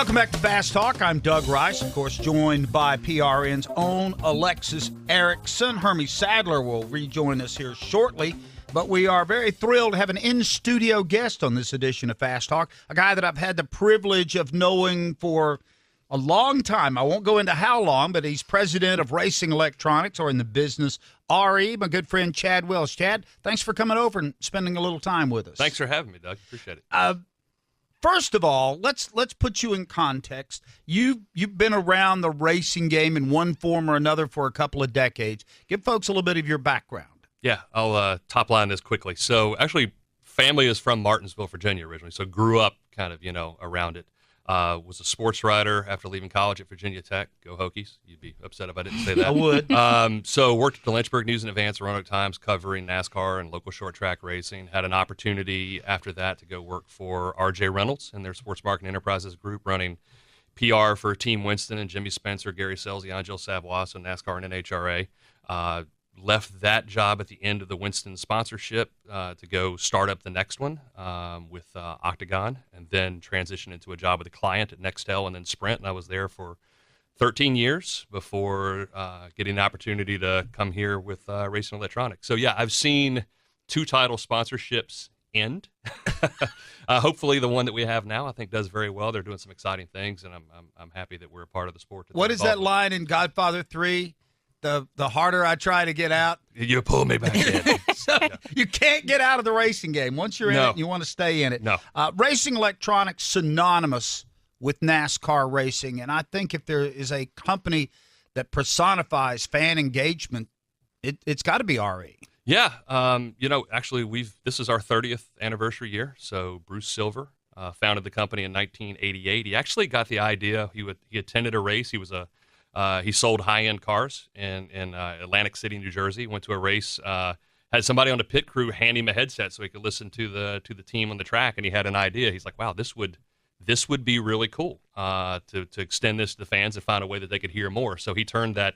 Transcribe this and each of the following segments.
Welcome back to Fast Talk. I'm Doug Rice, of course, joined by PRN's own Alexis Erickson. Hermie Sadler will rejoin us here shortly, but we are very thrilled to have an in-studio guest on this edition of Fast Talk, a guy that I've had the privilege of knowing for a long time. I won't go into how long, but he's president of Racing Electronics, or in the business, RE, my good friend Chad Willis. Chad, thanks for coming over and spending a little time with us. Thanks for having me, Doug. Appreciate it. First of all, let's put you in context. You've been around the racing game in one form or another for a couple of decades. Give folks a little bit of your background. Yeah, I'll top line this quickly. So actually, family is from Martinsville, Virginia originally, so grew up kind of, around it. Was a sports writer after leaving college at Virginia Tech. Go Hokies. You'd be upset if I didn't say that. I would. So worked at the Lynchburg News and Advance, Roanoke Times, covering NASCAR and local short track racing. Had an opportunity after that to go work for RJ Reynolds and their Sports Marketing Enterprises group, running PR for Team Winston and Jimmy Spencer, Gary Scelzi, Angel Savoy, so NASCAR and NHRA. Left that job at the end of the Winston sponsorship to go start up the next one with Octagon, and then transition into a job with a client at Nextel and then Sprint. And I was there for 13 years before getting the opportunity to come here with Racing Electronics. So, yeah, I've seen 2 title sponsorships end. Hopefully the one that we have now, I think, does very well. They're doing some exciting things, and I'm happy that we're a part of the sport. What is that line in Godfather 3? The harder I try to get out, you pull me back in. So yeah. You can't get out of the racing game. Once you're in it, you want to stay in it. No. Racing Electronics, synonymous with NASCAR racing, and I think if there is a company that personifies fan engagement, it's got to be RE. Yeah. Actually, this is our 30th anniversary year. So Bruce Silver founded the company in 1988. He actually got the idea. He attended a race. He sold high-end cars in Atlantic City, New Jersey. Went to a race, had somebody on the pit crew hand him a headset so he could listen to the team on the track, and he had an idea. He's like, "Wow, this would be really cool to extend this to the fans and find a way that they could hear more." So he turned that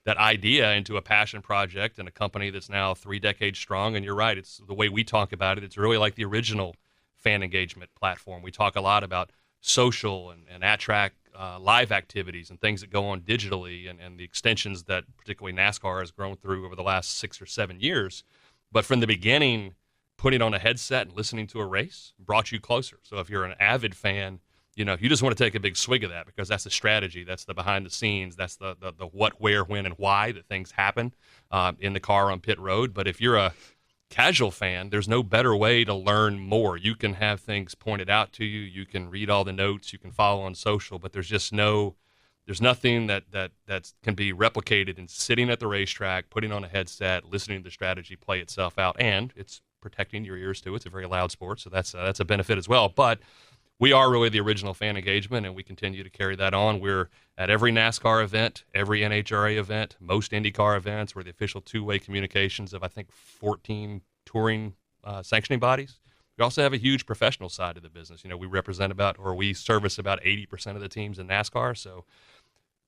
idea into a passion project and a company that's now 3 decades strong. And you're right, it's the way we talk about it. It's really like the original fan engagement platform. We talk a lot about social and at-track live activities and things that go on digitally and the extensions that particularly NASCAR has grown through over the last 6 or 7 years. But from the beginning, putting on a headset and listening to a race brought you closer. So if you're an avid fan, you just want to take a big swig of that because that's the strategy. That's the behind the scenes. That's the what, where, when, and why that things happen in the car on pit road. But if you're a casual fan, there's no better way to learn more. You can have things pointed out to you. You can read all the notes. You can follow on social, but there's nothing that can be replicated in sitting at the racetrack, putting on a headset, listening to the strategy play itself out, and it's protecting your ears too. It's a very loud sport, so that's a benefit as well. But we are really the original fan engagement, and we continue to carry that on. We're at every NASCAR event, every NHRA event, most IndyCar events. We're the official two-way communications of, I think, 14 touring sanctioning bodies. We also have a huge professional side of the business. We service about 80% of the teams in NASCAR, so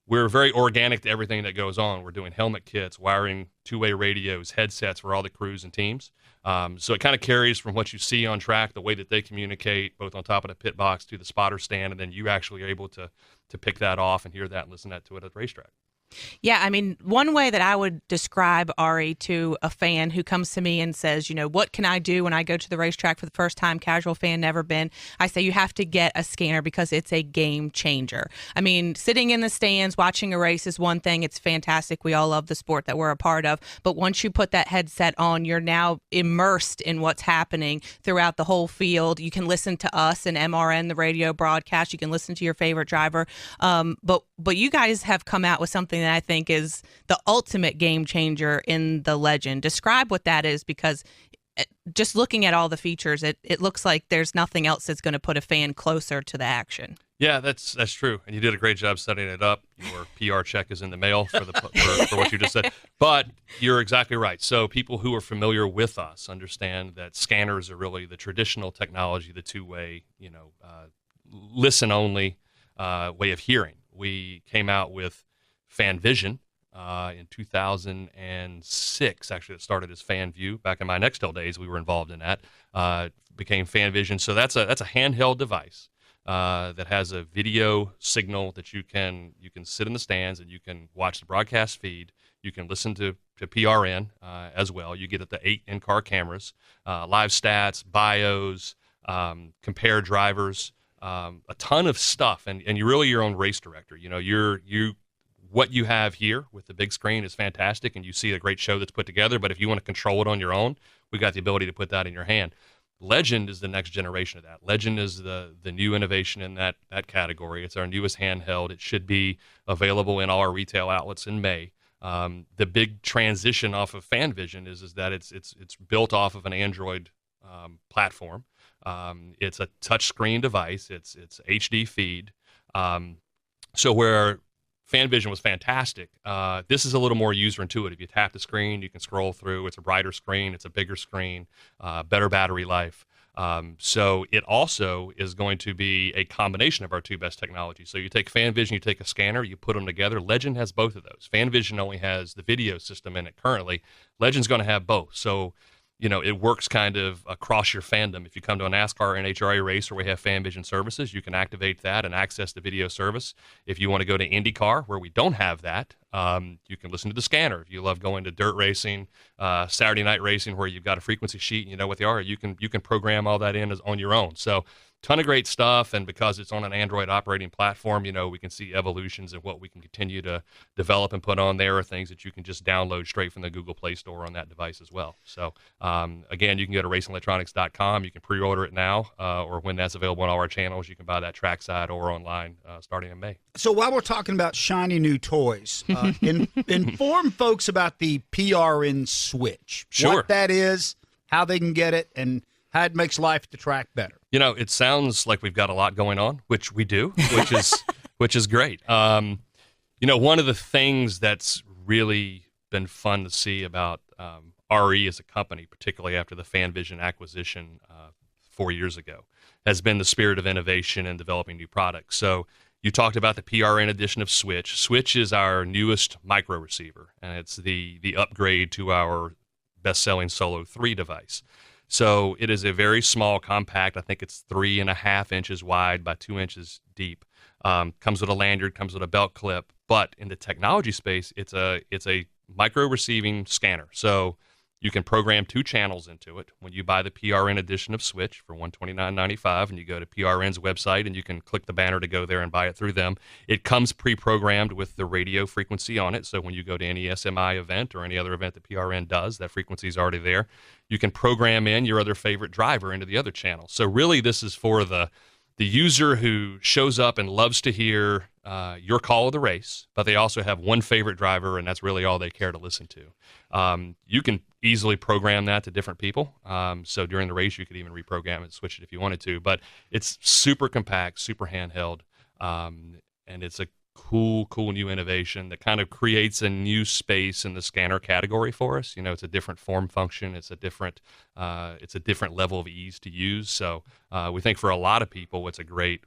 we're very organic to everything that goes on. We're doing helmet kits, wiring two-way radios, headsets for all the crews and teams. So it kind of carries from what you see on track, the way that they communicate, both on top of the pit box to the spotter stand, and then you actually are able to pick that off and hear that and listen to it at the racetrack. Yeah, I mean, one way that I would describe RE to a fan who comes to me and says, what can I do when I go to the racetrack for the first time, casual fan, never been, I say you have to get a scanner because it's a game changer. I mean, sitting in the stands, watching a race is one thing. It's fantastic. We all love the sport that we're a part of. But once you put that headset on, you're now immersed in what's happening throughout the whole field. You can listen to us and MRN, the radio broadcast. You can listen to your favorite driver. But you guys have come out with something that I think is the ultimate game changer in the Legend. Describe what that is, because just looking at all the features, it looks like there's nothing else that's going to put a fan closer to the action. Yeah, that's true, and you did a great job setting it up. Your PR check is in the mail for what you just said. But you're exactly right. So people who are familiar with us understand that scanners are really the traditional technology, the two-way, listen only way of hearing. We came out with Fan Vision in 2006. Actually, it started as Fan View. Back in my Nextel days, we were involved in that. Became Fan Vision. So that's a handheld device that has a video signal that you can sit in the stands and you can watch the broadcast feed. You can listen to PRN as well. You get the 8 in-car cameras, live stats, bios, compare drivers, a ton of stuff, and you're really your own race director. You know, what you have here with the big screen is fantastic, and you see a great show that's put together. But if you want to control it on your own, we got the ability to put that in your hand. Legend is the next generation of that. Legend is the new innovation in that category. It's our newest handheld. It should be available in all our retail outlets in May. The big transition off of FanVision is that it's built off of an Android platform. It's a touchscreen device. It's HD feed. So where FanVision was fantastic, this is a little more user intuitive. You tap the screen, you can scroll through. It's a brighter screen. It's a bigger screen, better battery life. So it also is going to be a combination of our two best technologies. So you take FanVision, you take a scanner, you put them together. Legend has both of those. FanVision only has the video system in it currently. Legend's going to have both. So, you know, it works kind of across your fandom. If you come to a NASCAR or NHRA race where we have FanVision services, you can activate that and access the video service. If you want to go to IndyCar where we don't have that, you can listen to the scanner. If you love going to dirt racing, Saturday night racing where you've got a frequency sheet and you know what they are, you can program all that in on your own. So ton of great stuff, and because it's on an Android operating platform, you know, we can see evolutions of what we can continue to develop and put on there, or things that you can just download straight from the Google Play Store on that device as well. So again, you can go to racingelectronics.com. You can pre-order it now, or when that's available on all our channels, you can buy that trackside or online starting in May. So while we're talking about shiny new toys, inform folks about the PRN Switch. Sure. What that is, how they can get it, and how it makes life at the track better. You know, it sounds like we've got a lot going on, which we do, which is great. You know, one of the things that's really been fun to see about RE as a company, particularly after the FanVision acquisition 4 years ago, has been the spirit of innovation and developing new products. So you talked about the PRN edition of Switch. Switch is our newest micro receiver, and it's the upgrade to our best-selling Solo 3 device. So it is a very small, compact. I think it's 3.5 inches wide by 2 inches deep. Comes with a lanyard, comes with a belt clip. But in the technology space, it's a micro receiving scanner. So you can program 2 channels into it. When you buy the PRN edition of Switch for $129.95, and you go to PRN's website and you can click the banner to go there and buy it through them, it comes pre-programmed with the radio frequency on it. So when you go to any SMI event or any other event that PRN does, that frequency is already there. You can program in your other favorite driver into the other channel. So really, this is for the user who shows up and loves to hear your call of the race, but they also have one favorite driver, and that's really all they care to listen to. You can easily program that to different people. So during the race, you could even reprogram it and switch it if you wanted to. But it's super compact, super handheld, and it's a cool new innovation that kind of creates a new space in the scanner category for us. You know, it's a different form function. It's a different level of ease to use. So we think for a lot of people, it's a great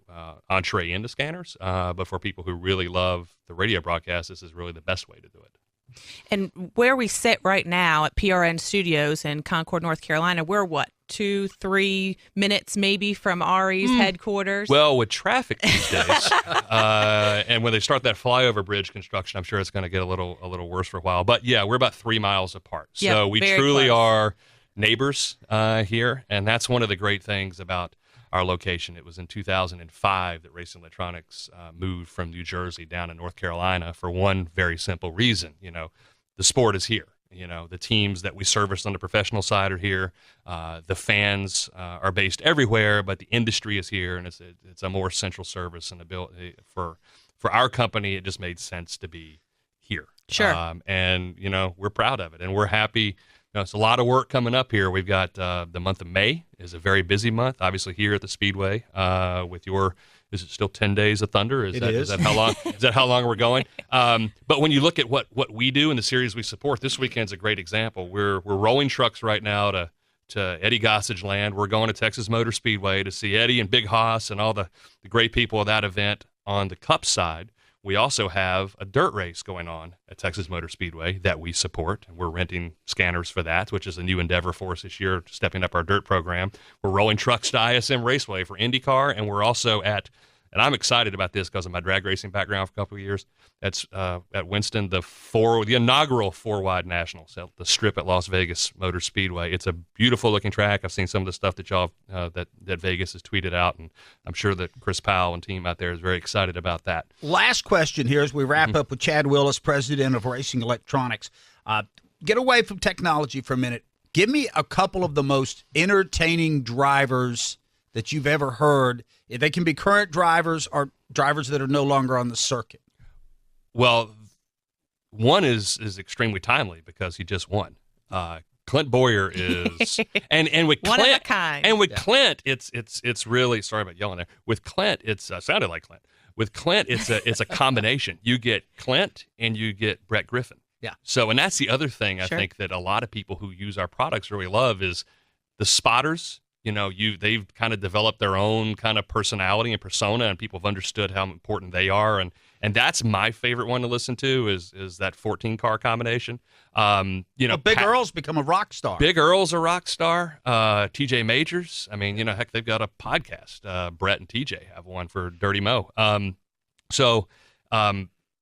entree into scanners. But for people who really love the radio broadcast, this is really the best way to do it. And where we sit right now at PRN Studios in Concord, North Carolina, we're what, 2-3 minutes maybe from RE's headquarters? Well, with traffic these days, and when they start that flyover bridge construction, I'm sure it's going to get a little worse for a while. But yeah, we're about 3 miles apart. So we truly are neighbors here, and that's one of the great things about our location. It was in 2005 that Racing Electronics moved from New Jersey down to North Carolina for one very simple reason. You know, the sport is here. You know, the teams that we service on the professional side are here. The fans are based everywhere, but the industry is here, and it's a more central service and ability for our company. It just made sense to be here. Sure. And you know, we're proud of it, and we're happy. You know, it's a lot of work coming up here. We've got the month of May is a very busy month, obviously here at the Speedway with your. Is it still 10 Days of Thunder? Is that how long? Is that how long we're going? But when you look at what we do in the series we support, this weekend's a great example. We're rolling trucks right now to Eddie Gossage land. We're going to Texas Motor Speedway to see Eddie and Big Hoss and all the great people of that event on the Cup side. We also have a dirt race going on at Texas Motor Speedway that we support. We're renting scanners for that, which is a new endeavor for us this year, stepping up our dirt program. We're rolling trucks to ISM Raceway for IndyCar, and we're also at, and I'm excited about this because of my drag racing background for a couple of years. That's at Winston, the inaugural 4-wide nationals at the Strip at Las Vegas Motor Speedway. It's a beautiful looking track. I've seen some of the stuff that y'all that Vegas has tweeted out, and I'm sure that Chris Powell and team out there is very excited about that. Last question here as we wrap up with Chad Willis, president of Racing Electronics. Get away from technology for a minute. Give me a couple of the most entertaining drivers that you've ever heard. They can be current drivers or drivers that are no longer on the circuit. Well, one is extremely timely because he just won. Clint Boyer is, and with Clint, one of a kind. And with Clint, it's really, sorry about yelling there. With Clint, it's sounded like Clint. With Clint, it's a combination. You get Clint and you get Brett Griffin. Yeah. So, and that's the other thing I think that a lot of people who use our products really love is the spotters. They've kind of developed their own kind of personality and persona, and people have understood how important they are. And that's my favorite one to listen to is that 14-car combination. Big Earl's become a rock star. Big Earl's a rock star. TJ Majors. I mean, heck, they've got a podcast. Brett and TJ have one for Dirty Mo.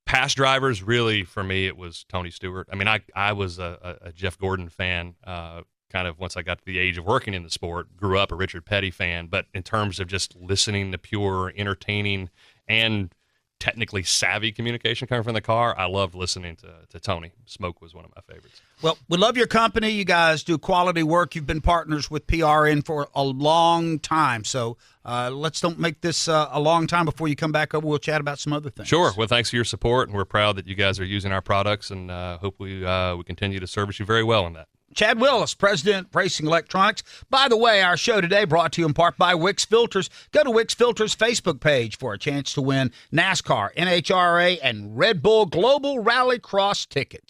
Past drivers, really, for me, it was Tony Stewart. I mean, I was a Jeff Gordon fan. Kind of once I got to the age of working in the sport, grew up a Richard Petty fan. But in terms of just listening to pure, entertaining, and technically savvy communication coming from the car, I loved listening to Tony. Smoke was one of my favorites. Well, we love your company. You guys do quality work. You've been partners with PRN for a long time. So let's don't make this a long time before you come back over. We'll chat about some other things. Sure. Well, thanks for your support, and we're proud that you guys are using our products, and hope we continue to service you very well in that. Chad Willis, President of Racing Electronics. By the way, our show today brought to you in part by Wix Filters. Go to Wix Filters' Facebook page for a chance to win NASCAR, NHRA, and Red Bull Global Rallycross tickets.